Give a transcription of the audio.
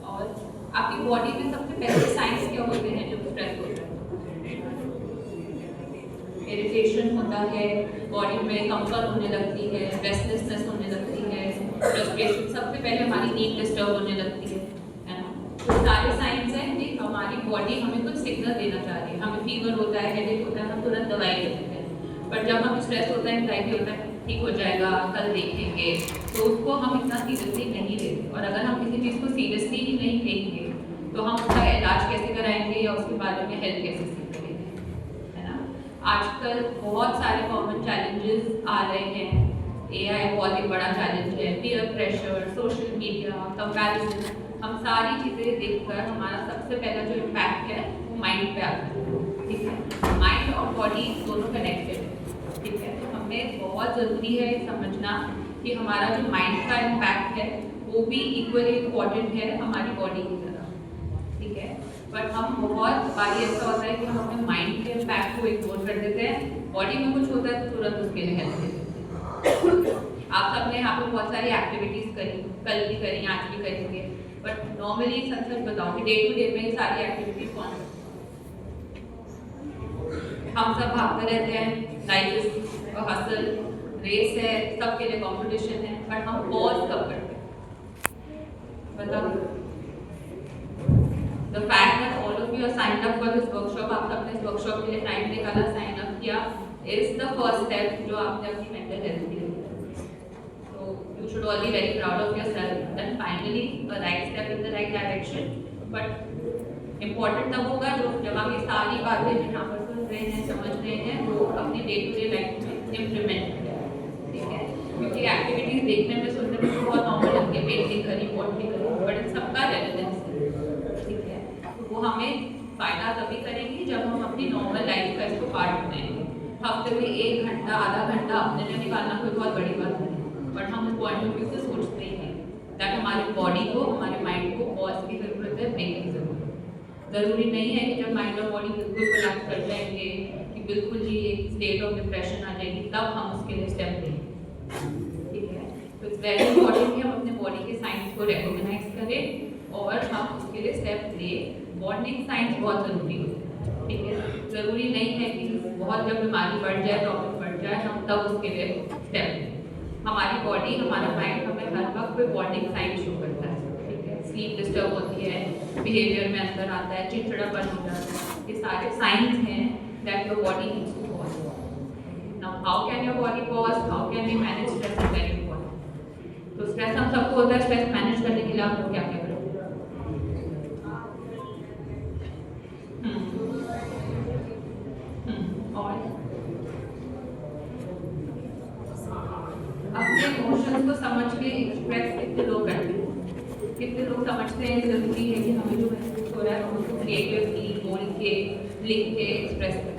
और आपकी बॉडी में सबसे पहले साइंस क्या होते हैं जब स्ट्रेस होता है? इरिटेशन होता है, बॉडी में कंफर्ट होने लगती है, रेस्टलेसनेस होने लगती है, फ्रस्ट्रेशन, सबसे पहले हमारी नींद डिस्टर्ब होने लगती है ना। तो सारे साइंस हैं कि हमारी बॉडी हमें कुछ सिग्नल देना चाह रही है। हमें फीवर होता है, हेडेक होता है, हम तुरंत दवाई लेते हैं, पर जब हमें स्ट्रेस होता है, एंग्जाइटी होता है, ठीक हो जाएगा, कल देखेंगे, तो उसको हम इतना सीरियसली नहीं लेते। और अगर हम किसी चीज़ को सीरियसली ही नहीं लेंगे तो हम उसका इलाज कैसे कराएंगे या उसके बारे में हेल्प कैसे सीख करेंगे, है ना। आजकल बहुत सारे कॉमन चैलेंजेस आ रहे हैं। AI बहुत एक बड़ा चैलेंज है, peer pressure, social media, comparison, हम सारी चीज़ें देखकर हमारा सबसे पहला जो इम्पैक्ट है वो माइंड पे आता है, ठीक है। माइंड और बॉडी दोनों कनेक्टेड है, ठीक है। तो हमें बहुत ज़रूरी है समझना कि हमारा जो माइंड का इम्पैक्ट है वो भी इक्वली इम्पॉर्टेंट है हमारी बॉडी की तरह, ठीक है। बट हम बहुत बारी ऐसा होता है कि हम अपने माइंड के इम्पैक्ट को इग्नोर कर देते हैं, बॉडी में कुछ होता है तो तुरंत उसके लिए हेल्प देते हैं। आप सबने यहाँ पे बहुत सारी एक्टिविटीज़ करी, कल भी करी, आज भी करेंगे, बट नॉर्मली सच सच बताओ कि डे टू डे में ये सारी एक्टिविटीज़ कौन करते हैं? हम सब भागते रहते हैं, लाइफ इज हसल, रेस है, सबके लिए कंपटीशन है, बट हम पॉज कब करते हैं? बताओ। The fact that all of you are signed up for this workshop, आप सबने इस वर्कशॉप के लिए टाइम निकाला, साइन अप किया, is the first step जो आपने अपनी मेंटल हेल्थ के लिए किया। So you should all be very proud of yourself. Then finally a right step in the right direction. But important तब होगा जब आप ये सारी बातें जो यहाँ पर सुन रहे हैं, समझ रहे हैं, वो अपनी डे टू डे लाइफ में इम्प्लीमेंट करें, ठीक है। क्योंकि एक्टिविटीज देखने में, सुनने में तो बहुत नॉर्मल लगती है, पेंटिंग करी, पॉटिंग करी, बट इन सबका रेलेवेंस है, ठीक है। तो वो हमें फ़ायदा तभी करेंगी जब हम अपनी नॉर्मल लाइफ का इसको पार्ट बनाएंगे। हफ्ते में 1 घंटा, आधा घंटा अपने लिए निकालना कोई बहुत बड़ी बात नहीं, बट हम उस पॉइंट ऑफ व्यू से सोचते ही हैं ताकि हमारी बॉडी को, हमारे माइंड को पॉज की ज़रूरत है, ब्रेक की ज़रूरत है। ज़रूरी नहीं है कि जब माइंड और बॉडी बिल्कुल कोलैप्स कर जाएंगे, कि बिल्कुल ही एक स्टेट ऑफ डिप्रेशन आ जाएगी, तब हम उसके लिए स्टेप लें, ठीक है। तो इट्स वेरी इंपॉर्टेंट कि हम अपने बॉडी के साइंस को रिकॉग्नाइज करें और हम उसके लिए स्टेप लें। वार्निंग साइंस बहुत ज़रूरी होते हैं, ठीक है। ज़रूरी नहीं है कि बहुत जब बीमारी बढ़ जाए, प्रॉब्लम बढ़ जाए, हम तब उसके लिए स्टेप लें। हमारी बॉडी, हमारा माइंड हमें हर वक्त कोई वार्निंग साइन शो करता है, ठीक है। स्लीप डिस्टर्ब होती है, बिहेवियर में अंतर आता है, चिड़चिड़ापन हो जाता है, ये सारे साइंस हैं that your body needs to pause. Now how can your body pause, how can we manage stress is very important. तो स्ट्रेस हम सबको होता है, स्ट्रेस मैनेज करने के लिए आप लोग क्या क्या करें? और अपने इमोशंस को समझ के एक्सप्रेस कितने लोग करते हैं? कितने लोग समझते हैं ज़रूरी है कि हमें जो महसूस हो रहा है हम उसको क्रिएटिवली बोल के, लिख के एक्सप्रेस करें?